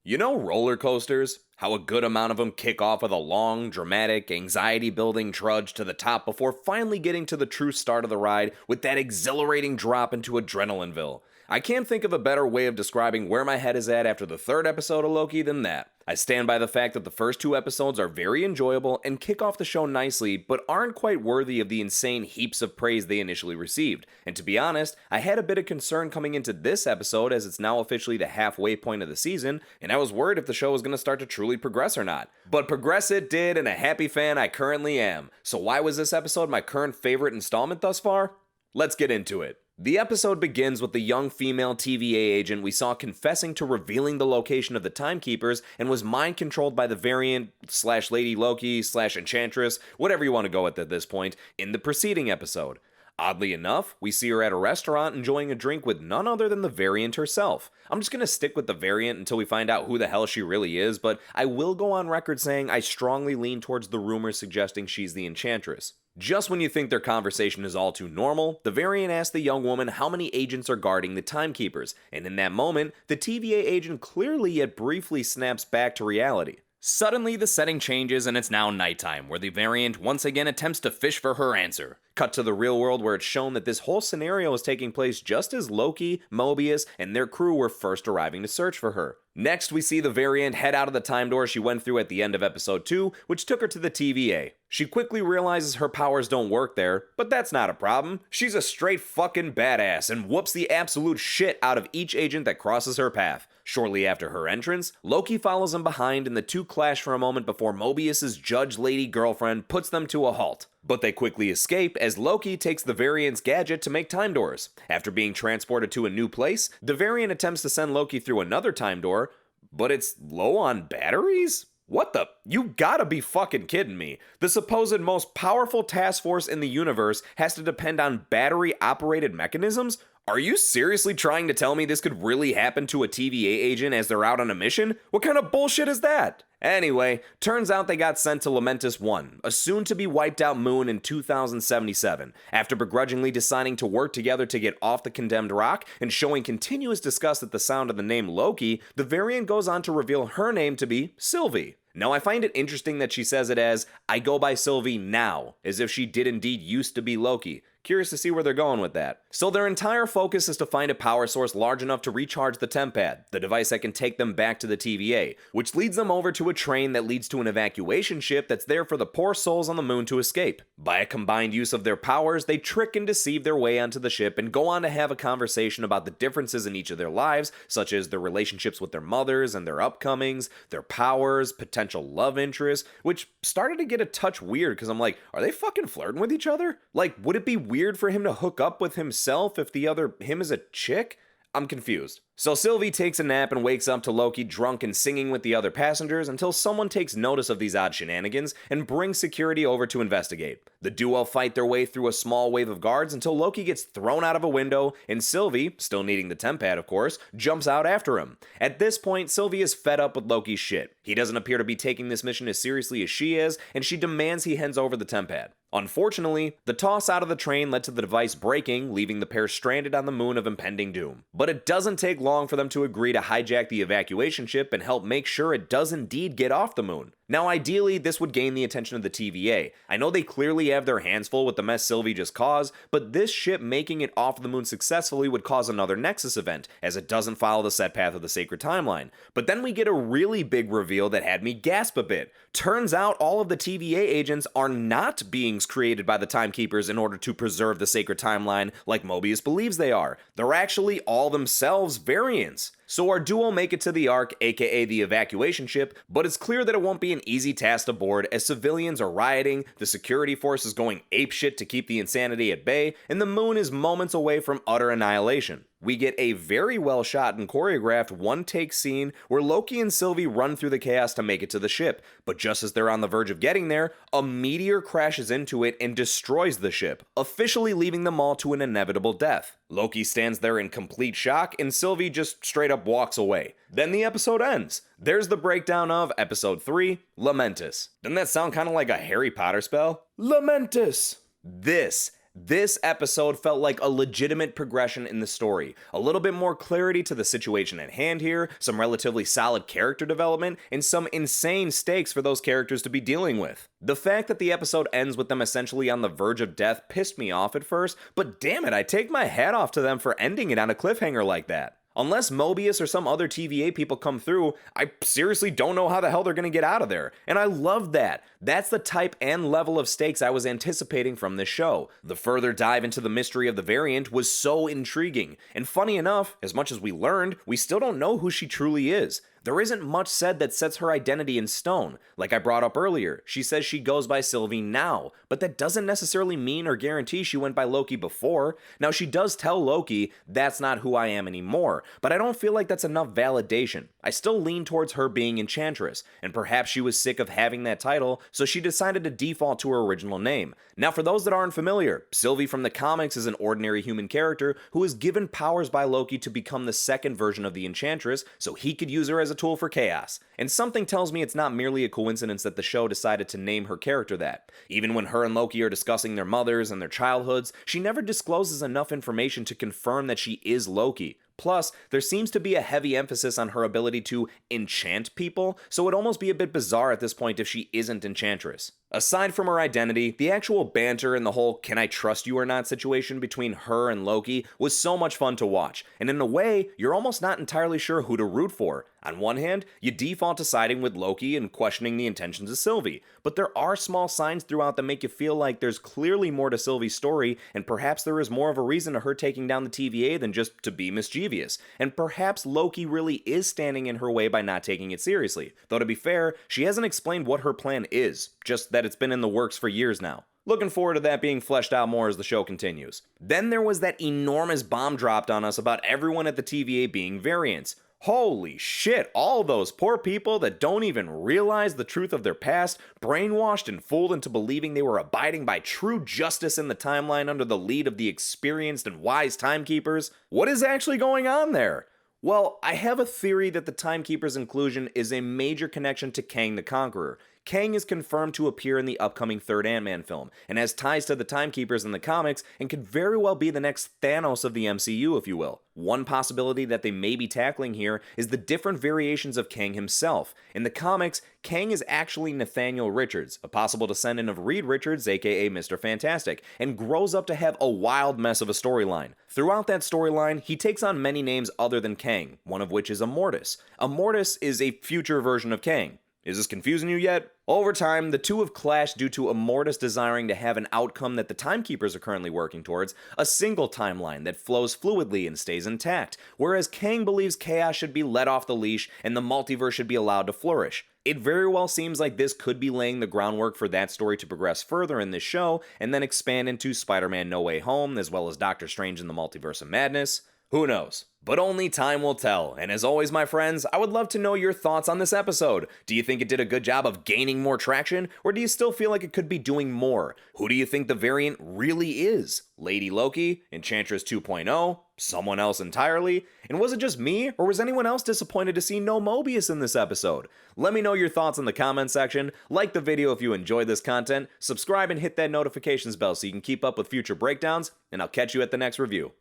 You know roller coasters? How a good amount of them kick off with a long, dramatic, anxiety building trudge to the top before finally getting to the true start of the ride with that exhilarating drop into Adrenalineville. I can't think of a better way of describing where my head is at after the third episode of Loki than that. I stand by the fact that the first two episodes are very enjoyable and kick off the show nicely, but aren't quite worthy of the insane heaps of praise they initially received. And to be honest, I had a bit of concern coming into this episode as it's now officially the halfway point of the season, and I was worried if the show was going to start to truly progress or not. But progress it did, and a happy fan I currently am. So why was this episode my current favorite installment thus far? Let's get into it. The episode begins with the young female TVA agent we saw confessing to revealing the location of the Timekeepers and was mind-controlled by the Variant / Lady Loki / Enchantress, whatever you want to go with at this point, in the preceding episode. Oddly enough, we see her at a restaurant enjoying a drink with none other than the Variant herself. I'm just gonna stick with the Variant until we find out who the hell she really is, but I will go on record saying I strongly lean towards the rumors suggesting she's the Enchantress. Just when you think their conversation is all too normal, the Variant asks the young woman how many agents are guarding the Timekeepers, and in that moment, the TVA agent clearly yet briefly snaps back to reality. Suddenly, the setting changes and it's now nighttime, where the Variant once again attempts to fish for her answer. Cut to the real world where it's shown that this whole scenario is taking place just as Loki, Mobius, and their crew were first arriving to search for her. Next, we see the Variant head out of the time door she went through at the end of episode 2, which took her to the TVA. She quickly realizes her powers don't work there, but that's not a problem. She's a straight fucking badass and whoops the absolute shit out of each agent that crosses her path. Shortly after her entrance, Loki follows him behind and the two clash for a moment before Mobius's judge lady girlfriend puts them to a halt. But they quickly escape as Loki takes the Variant's gadget to make time doors. After being transported to a new place, the Variant attempts to send Loki through another time door, but it's low on batteries? What the? You gotta be fucking kidding me. The supposed most powerful task force in the universe has to depend on battery-operated mechanisms? Are you seriously trying to tell me this could really happen to a TVA agent as they're out on a mission? What kind of bullshit is that? Anyway, turns out they got sent to Lamentis 1, a soon-to-be-wiped-out moon in 2077, after begrudgingly deciding to work together to get off the condemned rock and showing continuous disgust at the sound of the name Loki, the Variant goes on to reveal her name to be Sylvie. Now, I find it interesting that she says it as, "I go by Sylvie now," as if she did indeed used to be Loki. Curious to see where they're going with that. So their entire focus is to find a power source large enough to recharge the TemPad, the device that can take them back to the TVA, which leads them over to a train that leads to an evacuation ship that's there for the poor souls on the moon to escape. By a combined use of their powers, they trick and deceive their way onto the ship and go on to have a conversation about the differences in each of their lives, such as their relationships with their mothers and their upcomings, their powers, potential love interests, which started to get a touch weird because I'm like, are they fucking flirting with each other? Like, would it be weird for him to hook up with himself if the other him is a chick? I'm confused. So Sylvie takes a nap and wakes up to Loki drunk and singing with the other passengers until someone takes notice of these odd shenanigans and brings security over to investigate. The duo fight their way through a small wave of guards until Loki gets thrown out of a window and Sylvie, still needing the TemPad of course, jumps out after him. At this point, Sylvie is fed up with Loki's shit. He doesn't appear to be taking this mission as seriously as she is, and she demands he hands over the TemPad. Unfortunately, the toss out of the train led to the device breaking, leaving the pair stranded on the moon of impending doom. But it doesn't take long for them to agree to hijack the evacuation ship and help make sure it does indeed get off the moon. Now ideally, this would gain the attention of the TVA. I know they clearly have their hands full with the mess Sylvie just caused, but this ship making it off the moon successfully would cause another Nexus event, as it doesn't follow the set path of the sacred timeline. But then we get a really big reveal that had me gasp a bit. Turns out all of the TVA agents are not beings created by the Timekeepers in order to preserve the sacred timeline like Mobius believes they are. They're actually all themselves variants. So our duo make it to the Ark, aka the evacuation ship, but it's clear that it won't be an easy task to board as civilians are rioting, the security force is going apeshit to keep the insanity at bay, and the moon is moments away from utter annihilation. We get a very well shot and choreographed one-take scene where Loki and Sylvie run through the chaos to make it to the ship, but just as they're on the verge of getting there, a meteor crashes into it and destroys the ship, officially leaving them all to an inevitable death. Loki stands there in complete shock and Sylvie just straight up walks away. Then the episode ends. There's the breakdown of episode 3, Lamentis. Doesn't that sound kind of like a Harry Potter spell? Lamentis! This This episode felt like a legitimate progression in the story, a little bit more clarity to the situation at hand here, some relatively solid character development, and some insane stakes for those characters to be dealing with. The fact that the episode ends with them essentially on the verge of death pissed me off at first, but damn it, I take my hat off to them for ending it on a cliffhanger like that. Unless Mobius or some other TVA people come through, I seriously don't know how the hell they're gonna get out of there. And I love that. That's the type and level of stakes I was anticipating from this show. The further dive into the mystery of the variant was so intriguing. And funny enough, as much as we learned, we still don't know who she truly is. There isn't much said that sets her identity in stone. Like I brought up earlier, she says she goes by Sylvie now, but that doesn't necessarily mean or guarantee she went by Loki before. Now she does tell Loki, that's not who I am anymore, but I don't feel like that's enough validation. I still lean towards her being Enchantress, and perhaps she was sick of having that title, so she decided to default to her original name. Now for those that aren't familiar, Sylvie from the comics is an ordinary human character who is given powers by Loki to become the second version of the Enchantress, so he could use her as a tool for chaos. And something tells me it's not merely a coincidence that the show decided to name her character that. Even when her and Loki are discussing their mothers and their childhoods, she never discloses enough information to confirm that she is Loki. Plus, there seems to be a heavy emphasis on her ability to enchant people, so it'd almost be a bit bizarre at this point if she isn't Enchantress. Aside from her identity, the actual banter and the whole can I trust you or not situation between her and Loki was so much fun to watch, and in a way, you're almost not entirely sure who to root for. On one hand, you default to siding with Loki and questioning the intentions of Sylvie, but there are small signs throughout that make you feel like there's clearly more to Sylvie's story, and perhaps there is more of a reason to her taking down the TVA than just to be mischievous, and perhaps Loki really is standing in her way by not taking it seriously. Though to be fair, she hasn't explained what her plan is, just that it's been in the works for years now. Looking forward to that being fleshed out more as the show continues. Then there was that enormous bomb dropped on us about everyone at the TVA being variants. Holy shit, all those poor people that don't even realize the truth of their past, brainwashed and fooled into believing they were abiding by true justice in the timeline under the lead of the experienced and wise timekeepers. What is actually going on there? Well, I have a theory that the Timekeeper's inclusion is a major connection to Kang the Conqueror. Kang is confirmed to appear in the upcoming third Ant-Man film, and has ties to the Timekeepers in the comics, and could very well be the next Thanos of the MCU, if you will. One possibility that they may be tackling here is the different variations of Kang himself. In the comics, Kang is actually Nathaniel Richards, a possible descendant of Reed Richards, aka Mr. Fantastic, and grows up to have a wild mess of a storyline. Throughout that storyline, he takes on many names other than Kang, one of which is Immortus. Immortus is a future version of Kang. Is this confusing you yet? Over time, the two have clashed due to Immortus desiring to have an outcome that the Timekeepers are currently working towards, a single timeline that flows fluidly and stays intact, whereas Kang believes chaos should be let off the leash and the multiverse should be allowed to flourish. It very well seems like this could be laying the groundwork for that story to progress further in this show, and then expand into Spider-Man No Way Home, as well as Doctor Strange in the Multiverse of Madness. Who knows? But only time will tell, and as always, my friends, I would love to know your thoughts on this episode. Do you think it did a good job of gaining more traction, or do you still feel like it could be doing more? Who do you think the variant really is? Lady Loki? Enchantress 2.0? Someone else entirely? And was it just me, or was anyone else disappointed to see no Mobius in this episode? Let me know your thoughts in the comment section, like the video if you enjoyed this content, subscribe and hit that notifications bell so you can keep up with future breakdowns, and I'll catch you at the next review.